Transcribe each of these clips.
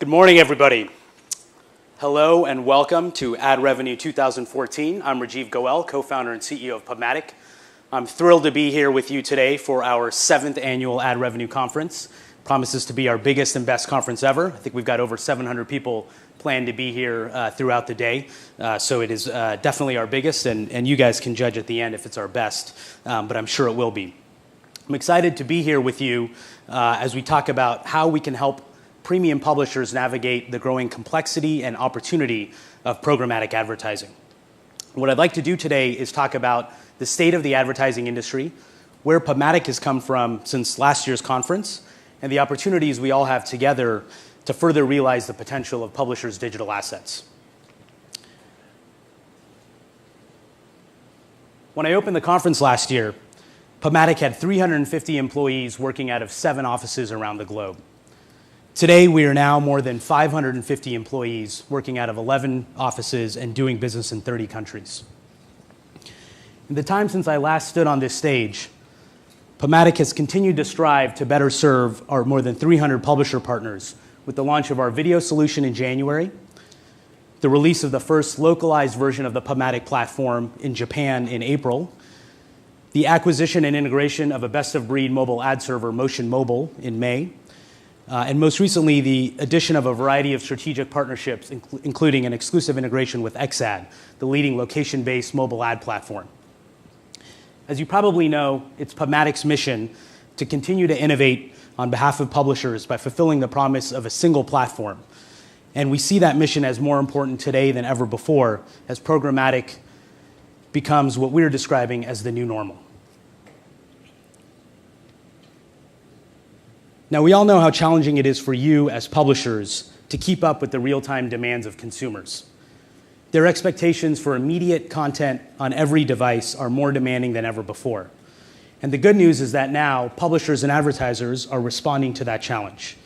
Good morning, everybody. Hello and welcome to Ad Revenue 2014. I'm Rajiv Goel, co-founder and CEO of Programmatic. I'm thrilled to be here with you today for our 7th annual Ad Revenue Conference. Promises to be our biggest and best conference ever. I think we've got over 700 people planned to be here throughout the day. So it is definitely our biggest, and you guys can judge at the end if it's our best, but I'm sure it will be. I'm excited to be here with you as we talk about how we can help premium publishers navigate the growing complexity and opportunity of programmatic advertising. What I'd like to do today is talk about the state of the advertising industry, where Programmatic has come from since last year's conference, and the opportunities we all have together to further realize the potential of publishers' digital assets. When I opened the conference last year, Programmatic had 350 employees working out of 7 offices around the globe. Today, we are now more than 550 employees working out of 11 offices and doing business in 30 countries. In the time since I last stood on this stage, Programmatic has continued to strive to better serve our more than 300 publisher partners with the launch of our video solution in January, the release of the first localized version of the Programmatic platform in Japan in April, the acquisition and integration of a best-of-breed mobile ad server, Motion Mobile, in May, and most recently, the addition of a variety of strategic partnerships, including an exclusive integration with XAD, the leading location-based mobile ad platform. As you probably know, it's Programmatic's mission to continue to innovate on behalf of publishers by fulfilling the promise of a single platform. And we see that mission as more important today than ever before, as Programmatic becomes what we're describing as the new normal. Now, we all know how challenging it is for you as publishers to keep up with the real-time demands of consumers. Their expectations for immediate content on every device are more demanding than ever before. And the good news is that now publishers and advertisers are responding to that challenge.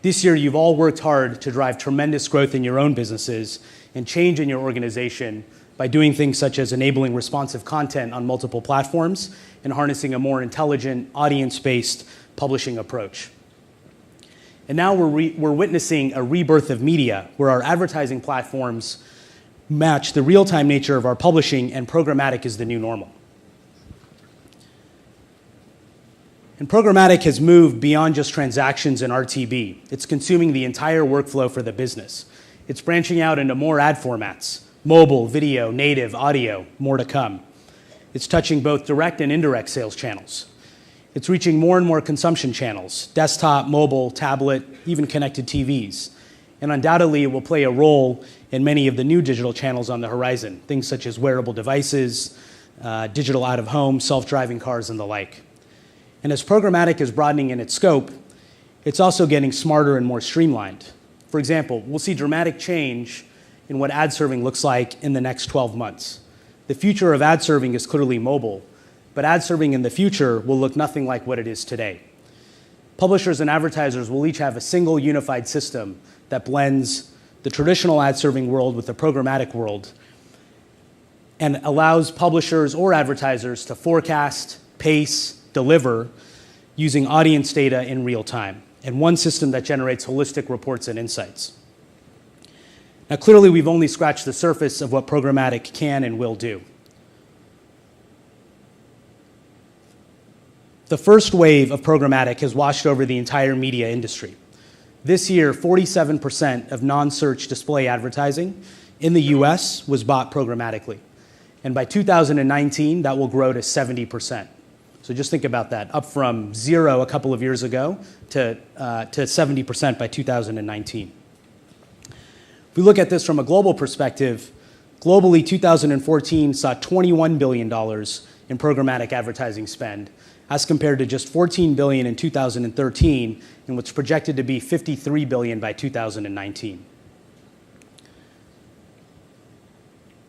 This year, you've all worked hard to drive tremendous growth in your own businesses and change in your organization by doing things such as enabling responsive content on multiple platforms and harnessing a more intelligent, audience-based publishing approach. And now we're witnessing a rebirth of media where our advertising platforms match the real-time nature of our publishing, and Programmatic is the new normal. And Programmatic has moved beyond just transactions and RTB. It's consuming the entire workflow for the business. It's branching out into more ad formats: mobile, video, native, audio, more to come. It's touching both direct and indirect sales channels. It's reaching more and more consumption channels: desktop, mobile, tablet, even connected TVs. And undoubtedly, it will play a role in many of the new digital channels on the horizon, things such as wearable devices, digital out-of-home, self-driving cars, and the like. And as Programmatic is broadening in its scope, it's also getting smarter and more streamlined. For example, we'll see dramatic change in what ad serving looks like in the next 12 months. The future of ad serving is clearly mobile, but ad serving in the future will look nothing like what it is today. Publishers and advertisers will each have a single unified system that blends the traditional ad serving world with the programmatic world and allows publishers or advertisers to forecast, pace, deliver using audience data in real time, and one system that generates holistic reports and insights. Now, clearly, we've only scratched the surface of what Programmatic can and will do. The first wave of Programmatic has washed over the entire media industry. This year, 47% of non-search display advertising in the US was bought programmatically. And by 2019, that will grow to 70%. So just think about that, up from 0 a couple of years ago to 70% by 2019. If we look at this from a global perspective, globally, 2014 saw $21 billion in programmatic advertising spend, as compared to just $14 billion in 2013, and what's projected to be $53 billion by 2019.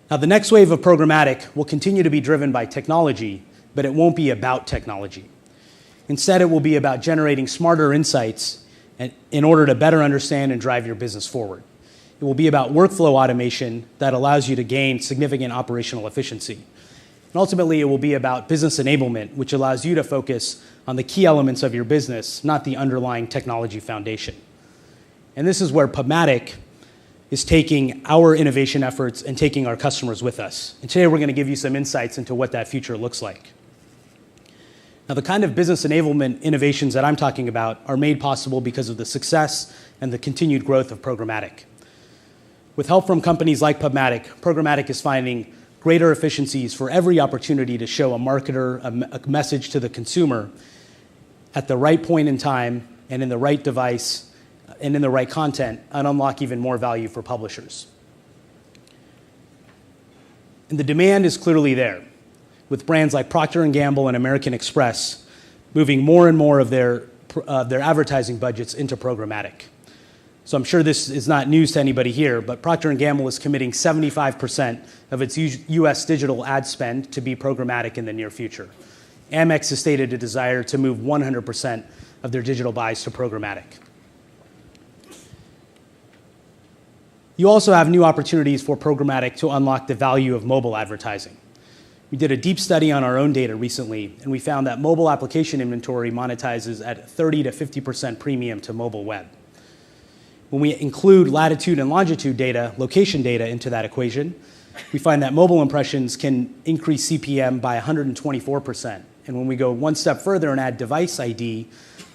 Now, the next wave of programmatic will continue to be driven by technology, but it won't be about technology. Instead, it will be about generating smarter insights in order to better understand and drive your business forward. It will be about workflow automation that allows you to gain significant operational efficiency. And ultimately, it will be about business enablement, which allows you to focus on the key elements of your business, not the underlying technology foundation. And this is where Programmatic is taking our innovation efforts and taking our customers with us. And today we're going to give you some insights into what that future looks like. Now, the kind of business enablement innovations that I'm talking about are made possible because of the success and the continued growth of Programmatic. With help from companies like Programmatic is finding greater efficiencies for every opportunity to show a marketer a message to the consumer at the right point in time and in the right device and in the right content, and unlock even more value for publishers. And the demand is clearly there, with brands like Procter & Gamble and American Express moving more and more of their advertising budgets into programmatic. So I'm sure this is not news to anybody here, but Procter & Gamble is committing 75% of its U.S. digital ad spend to be programmatic in the near future. Amex has stated a desire to move 100% of their digital buys to programmatic. You also have new opportunities for programmatic to unlock the value of mobile advertising. We did a deep study on our own data recently, and we found that mobile application inventory monetizes at 30 to 50% premium to mobile web. When we include latitude and longitude data, location data, into that equation, we find that mobile impressions can increase CPM by 124%. And when we go one step further and add device ID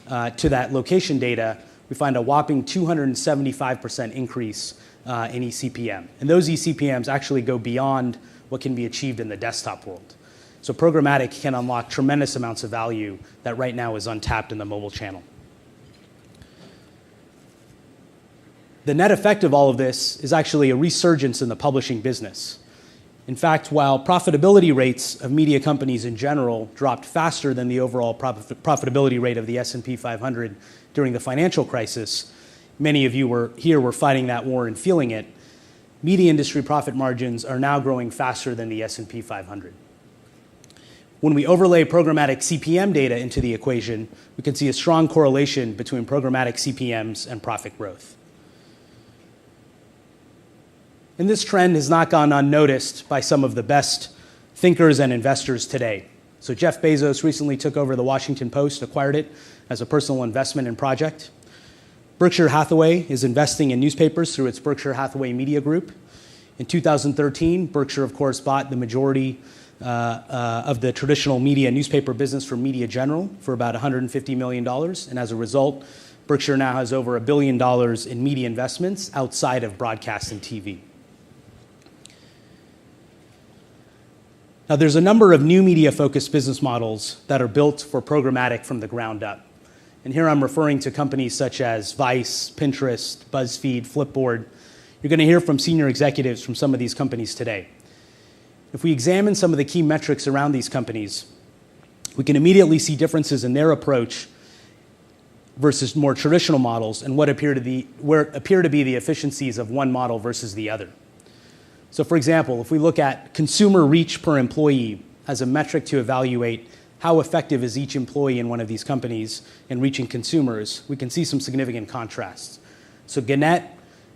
to that location data, we find a whopping 275% increase in eCPM. And those eCPMs actually go beyond what can be achieved in the desktop world. So programmatic can unlock tremendous amounts of value that right now is untapped in the mobile channel. The net effect of all of this is actually a resurgence in the publishing business. In fact, while profitability rates of media companies in general dropped faster than the overall profitability rate of the S&P 500 during the financial crisis, many of you were fighting that war and feeling it, media industry profit margins are now growing faster than the S&P 500. When we overlay programmatic CPM data into the equation, we can see a strong correlation between programmatic CPMs and profit growth. And this trend has not gone unnoticed by some of the best thinkers and investors today. So Jeff Bezos recently took over the Washington Post, acquired it as a personal investment and project. Berkshire Hathaway is investing in newspapers through its Berkshire Hathaway Media Group. In 2013, Berkshire, of course, bought the majority of the traditional media newspaper business from Media General for about $150 million. And as a result, Berkshire now has over $1 billion in media investments outside of broadcast and TV. Now, there's a number of new media-focused business models that are built for programmatic from the ground up. And here I'm referring to companies such as Vice, Pinterest, BuzzFeed, Flipboard. You're going to hear from senior executives from some of these companies today. If we examine some of the key metrics around these companies, we can immediately see differences in their approach versus more traditional models and what appear to be the efficiencies of one model versus the other. So for example, if we look at consumer reach per employee as a metric to evaluate how effective is each employee in one of these companies in reaching consumers, we can see some significant contrasts. So Gannett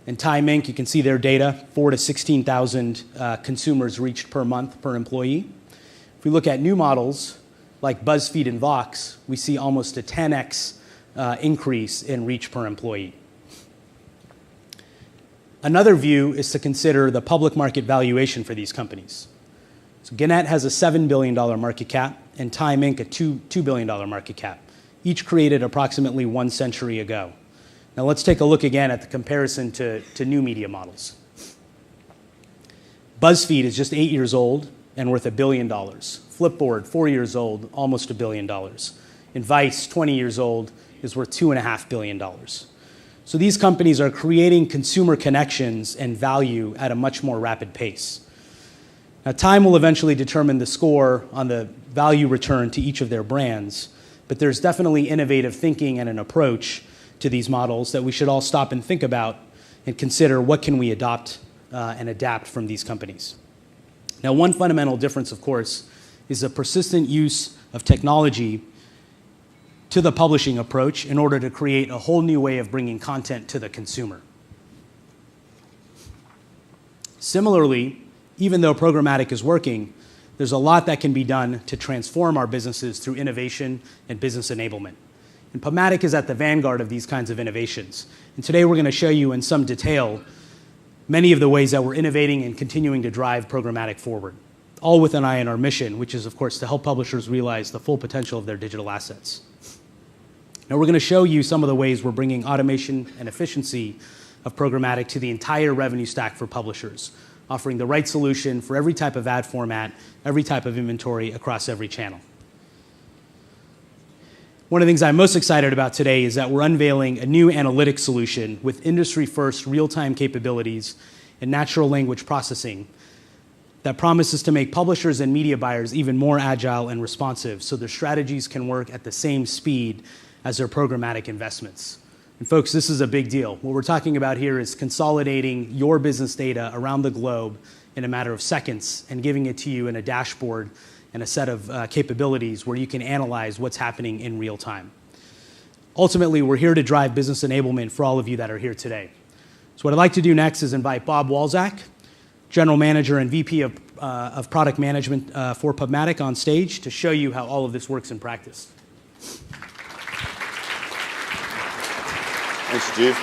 and Time Inc., you can see their data, 4,000 to 16,000 consumers reached per month per employee. If we look at new models like BuzzFeed and Vox, we see almost a 10x increase in reach per employee. Another view is to consider the public market valuation for these companies. So Gannett has a $7 billion market cap and Time Inc. a $2 billion market cap, each created approximately 1 century ago. Now let's take a look again at the comparison to new media models. BuzzFeed is just 8 years old and worth $1 billion. Flipboard, 4 years old, almost $1 billion. And Vice, 20 years old, is worth $2.5 billion. So these companies are creating consumer connections and value at a much more rapid pace. Now, time will eventually determine the score on the value return to each of their brands, but there's definitely innovative thinking and an approach to these models that we should all stop and think about and consider what can we adopt and adapt from these companies. Now, one fundamental difference, of course, is the persistent use of technology to the publishing approach in order to create a whole new way of bringing content to the consumer. Similarly, even though programmatic is working, there's a lot that can be done to transform our businesses through innovation and business enablement. And Programmatic is at the vanguard of these kinds of innovations. And today we're going to show you in some detail many of the ways that we're innovating and continuing to drive Programmatic forward, all with an eye on our mission, which is, of course, to help publishers realize the full potential of their digital assets. Now, we're going to show you some of the ways we're bringing automation and efficiency of Programmatic to the entire revenue stack for publishers, offering the right solution for every type of ad format, every type of inventory across every channel. One of the things I'm most excited about today is that we're unveiling a new analytics solution with industry-first real-time capabilities and natural language processing that promises to make publishers and media buyers even more agile and responsive so their strategies can work at the same speed as their programmatic investments. And folks, this is a big deal. What we're talking about here is consolidating your business data around the globe in a matter of seconds and giving it to you in a dashboard and a set of capabilities where you can analyze what's happening in real time. Ultimately, we're here to drive business enablement for all of you that are here today. So what I'd like to do next is invite Bob Walczak, General Manager and VP of Product Management for Programmatic, on stage to show you how all of this works in practice. Thanks, Steve.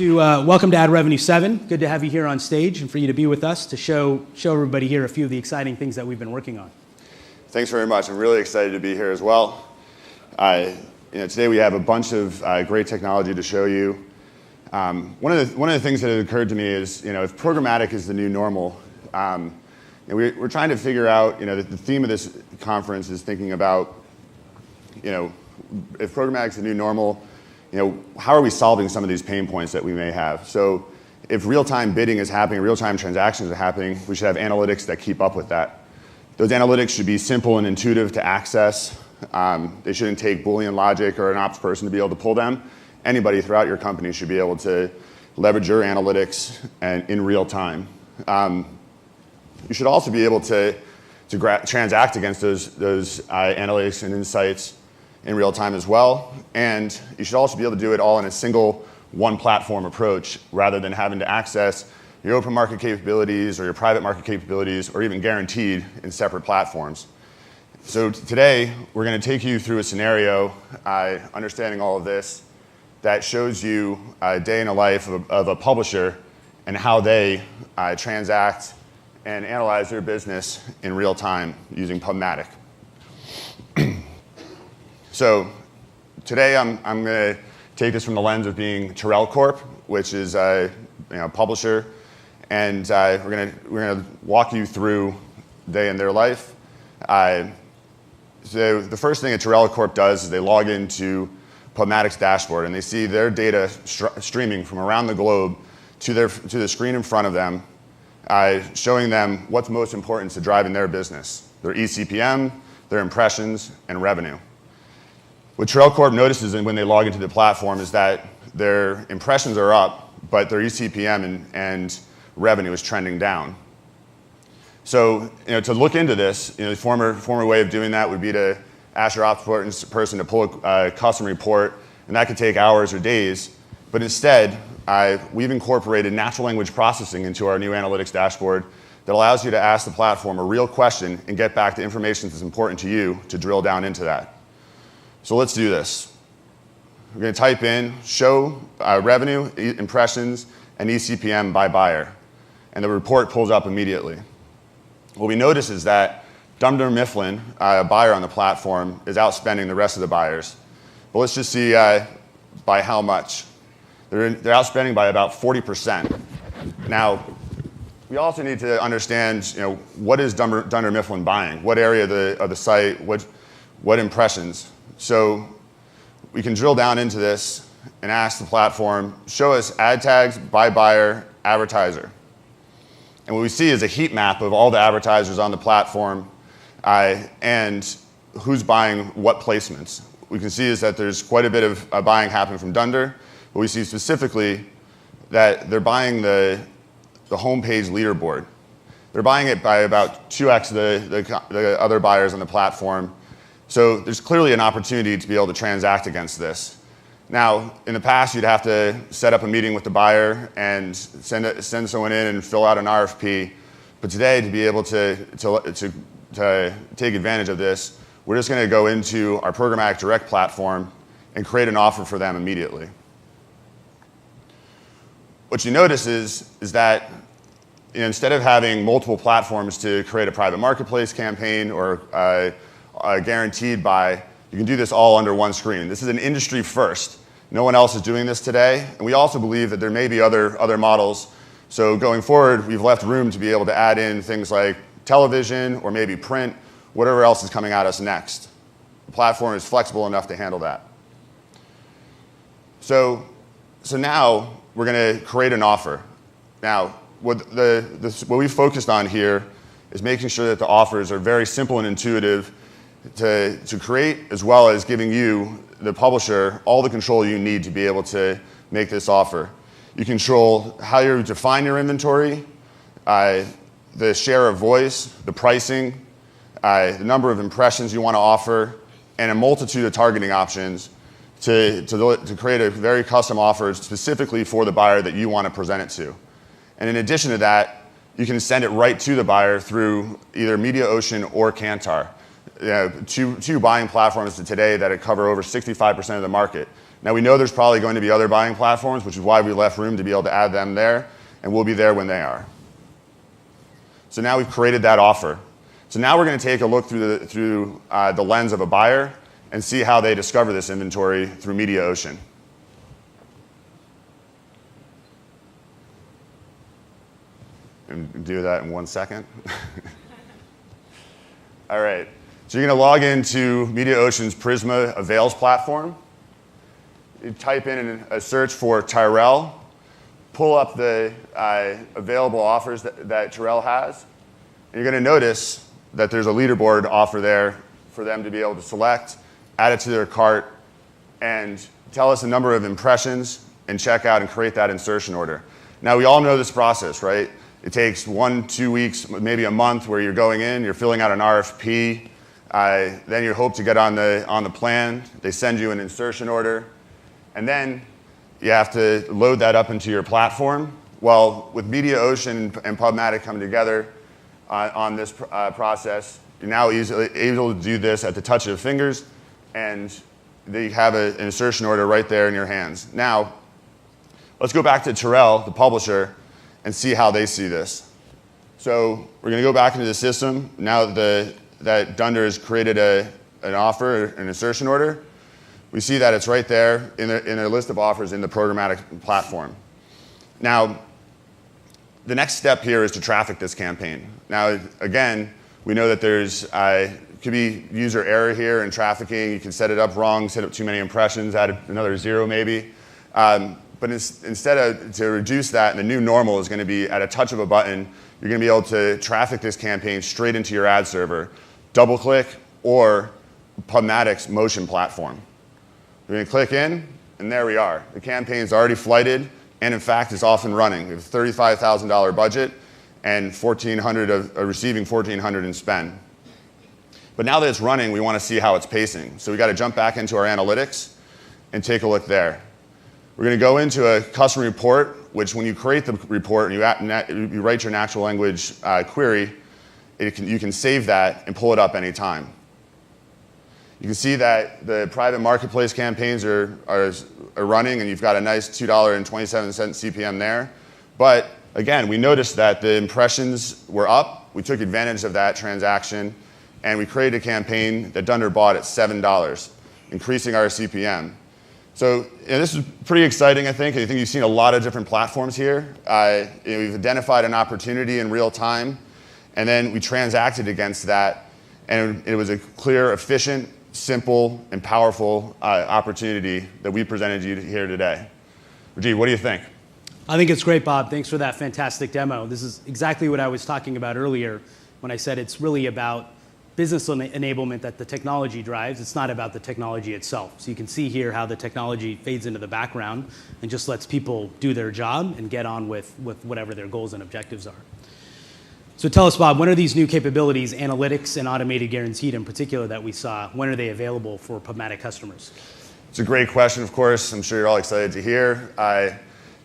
Welcome to Ad Revenue 7. Good to have you here on stage and for you to be with us to show everybody here a few of the exciting things that we've been working on. Thanks very much. I'm really excited to be here as well. Today we have a bunch of great technology to show you. One of the things that had occurred to me is, if programmatic is the new normal, we're trying to figure out, the theme of this conference is thinking about, if programmatic is the new normal, how are we solving some of these pain points that we may have? So if real-time bidding is happening, real-time transactions are happening, we should have analytics that keep up with that. Those analytics should be simple and intuitive to access. They shouldn't take Boolean logic or an ops person to be able to pull them. Anybody throughout your company should be able to leverage your analytics in real time. You should also be able to transact against those analytics and insights in real time as well. And you should also be able to do it all in a single one platform approach rather than having to access your open market capabilities or your private market capabilities or even guaranteed in separate platforms. So today, we're going to take you through a scenario, understanding all of this, that shows you a day in the life of a publisher and how they transact and analyze their business in real time using Programmatic. So today I'm going to take this from the lens of being Terrell Corp, which is a publisher, and we're going to walk you through a day in their life. So the first thing that Terrell Corp does is they log into Programmatic's dashboard, and they see their data streaming from around the globe to the screen in front of them, showing them what's most important to driving their business, their eCPM, their impressions, and revenue. What Terrell Corp notices when they log into the platform is that their impressions are up, but their eCPM and revenue is trending down. So, to look into this, the former way of doing that would be to ask your ops person to pull a custom report, and that could take hours or days. But instead, we've incorporated natural language processing into our new analytics dashboard that allows you to ask the platform a real question and get back the information that's important to you to drill down into that. So let's do this. We're going to type in show revenue, impressions, and eCPM by buyer. And the report pulls up immediately. What we notice is that Dunder Mifflin, a buyer on the platform, is outspending the rest of the buyers. But let's just see by how much. They're outspending by about 40%. Now, we also need to understand, what is Dunder Mifflin buying? What area of the site? What impressions? So we can drill down into this and ask the platform, show us ad tags by buyer, advertiser. And what we see is a heat map of all the advertisers on the platform and who's buying what placements. We can see is that there's quite a bit of buying happening from Dunder, but we see specifically that they're buying the homepage leaderboard. They're buying it by about 2x the other buyers on the platform. So there's clearly an opportunity to be able to transact against this. Now, in the past, you'd have to set up a meeting with the buyer and send someone in and fill out an RFP. But today, to be able to take advantage of this, we're just going to go into our Programmatic Direct platform and create an offer for them immediately. What you notice is that instead of having multiple platforms to create a private marketplace campaign or a guaranteed buy, you can do this all under one screen. This is an industry first. No one else is doing this today, and we also believe that there may be other models. So going forward, we've left room to be able to add in things like television or maybe print, whatever else is coming at us next. The platform is flexible enough to handle that. So now we're going to create an offer. Now, what we focused on here is making sure that the offers are very simple and intuitive to create, as well as giving you, the publisher, all the control you need to be able to make this offer. You control how you define your inventory, the share of voice, the pricing, the number of impressions you want to offer, and a multitude of targeting options to create a very custom offer specifically for the buyer that you want to present it to. And in addition to that, you can send it right to the buyer through either MediaOcean or Kantar. Two buying platforms today that cover over 65% of the market. Now we know there's probably going to be other buying platforms, which is why we left room to be able to add them there, and we'll be there when they are. So now we've created that offer. So now we're going to take a look through the lens of a buyer and see how they discover this inventory through MediaOcean. And do that in 1 second. All right. So you're going to log into MediaOcean's Prisma Avails platform. You type in a search for Tyrell, pull up the available offers that Tyrell has, and you're going to notice that there's a leaderboard offer there for them to be able to select, add it to their cart, and tell us the number of impressions, and check out and create that insertion order. Now, we all know this process, right? It takes 1-2 weeks, maybe a month, where you're going in, you're filling out an RFP, then you hope to get on the plan. They send you an insertion order, and then you have to load that up into your platform. Well, with MediaOcean and PubMatic coming together on this process, you're now easily able to do this at the touch of fingers, and you have an insertion order right there in your hands. Now, let's go back to Tyrell, the publisher, and see how they see this. So we're going to go back into the system. Now that Dunder has created an offer, an insertion order, we see that it's right there in a list of offers in the programmatic platform. Now, the next step here is to traffic this campaign. Now, again, we know that there's could be user error here in trafficking. You can set it up wrong, set up too many impressions, add another 0 maybe. But instead to reduce that, the new normal is going to be at a touch of a button, you're going to be able to traffic this campaign straight into your ad server, double-click, or PubMatic's motion platform. We're going to click in, and there we are. The campaign is already flighted, and in fact, is off and running. We have a $35,000 budget and receiving $1,400 in spend. But now that it's running, we want to see how it's pacing. So we got to jump back into our analytics and take a look there. We're going to go into a custom report, which when you create the report and you write your natural language query, you can save that and pull it up anytime. You can see that the private marketplace campaigns are running, and you've got a nice $2.27 CPM there. But again, we noticed that the impressions were up. We took advantage of that transaction, and we created a campaign that Dunder bought at $7, increasing our CPM. So this is pretty exciting, I think. I think you've seen a lot of different platforms here. We've identified an opportunity in real time, and then we transacted against that, and it was a clear, efficient, simple, and powerful opportunity that we presented you here today. Rajiv, what do you think? I think it's great, Bob. Thanks for that fantastic demo. This is exactly what I was talking about earlier when I said it's really about business enablement that the technology drives. It's not about the technology itself. So you can see here how the technology fades into the background and just lets people do their job and get on with whatever their goals and objectives are. So tell us, Bob, when are these new capabilities, analytics and automated guaranteed in particular that we saw, when are they available for PubMatic customers? It's a great question, of course. I'm sure you're all excited to hear.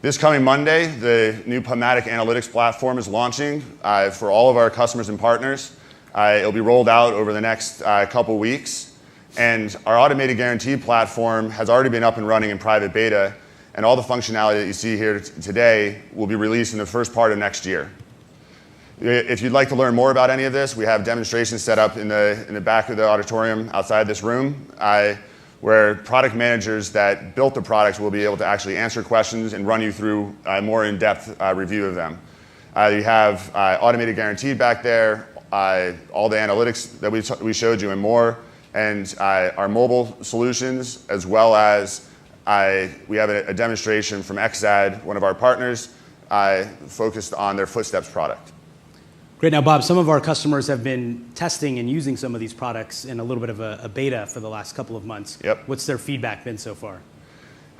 This coming Monday, the new PubMatic analytics platform is launching for all of our customers and partners. It'll be rolled out over the next couple weeks. And our automated guarantee platform has already been up and running in private beta. And all the functionality that you see here today will be released in the first part of next year. If you'd like to learn more about any of this, we have demonstrations set up in the back of the auditorium outside this room, where product managers that built the products will be able to actually answer questions and run you through a more in-depth review of them. You have automated guarantee back there, all the analytics that we showed you and more, and our mobile solutions, as well as we have a demonstration from XAD, one of our partners, focused on their Footsteps product. Great. Now, Bob, some of our customers have been testing and using some of these products in a little bit of a beta for the last couple of months. Yep. What's their feedback been so far?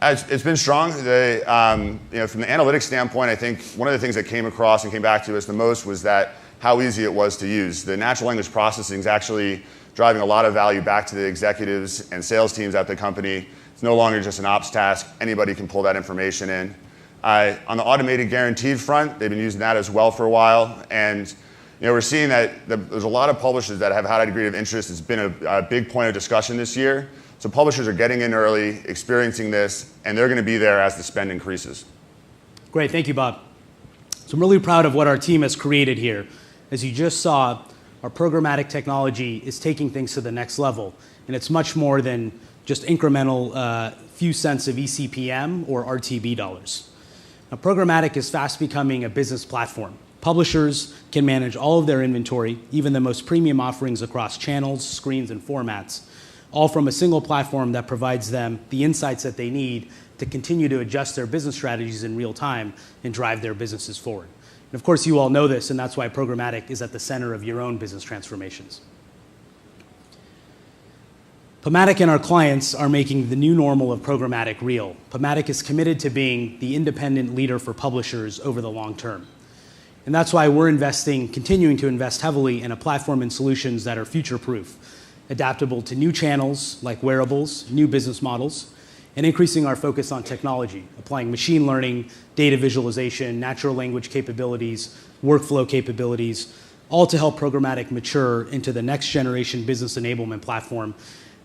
It's been strong. From the analytics standpoint, I think one of the things that came across and came back to us the most was that how easy it was to use. The natural language processing is actually driving a lot of value back to the executives and sales teams at the company. It's no longer just an ops task. Anybody can pull that information in. On the automated guaranteed front, they've been using that as well for a while. And we're seeing that there's a lot of publishers that have had a degree of interest. It's been a big point of discussion this year. So publishers are getting in early, experiencing this, and they're going to be there as the spend increases. Great. Thank you, Bob. So I'm really proud of what our team has created here. As you just saw, our programmatic technology is taking things to the next level. And it's much more than just incremental few cents of eCPM or RTB dollars. Now, programmatic is fast becoming a business platform. Publishers can manage all of their inventory, even the most premium offerings across channels, screens, and formats, all from a single platform that provides them the insights that they need to continue to adjust their business strategies in real time and drive their businesses forward. And of course, you all know this, and that's why programmatic is at the center of your own business transformations. PubMatic and our clients are making the new normal of programmatic real. PubMatic is committed to being the independent leader for publishers over the long term. And that's why we're continuing to invest heavily in a platform and solutions that are future-proof, adaptable to new channels like wearables, new business models, and increasing our focus on technology, applying machine learning, data visualization, natural language capabilities, workflow capabilities, all to help programmatic mature into the next generation business enablement platform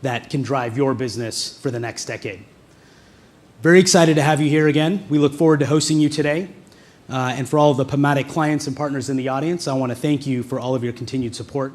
that can drive your business for the next decade. Very excited to have you here again. We look forward to hosting you today. And for all of the PubMatic clients and partners in the audience, I want to thank you for all of your continued support.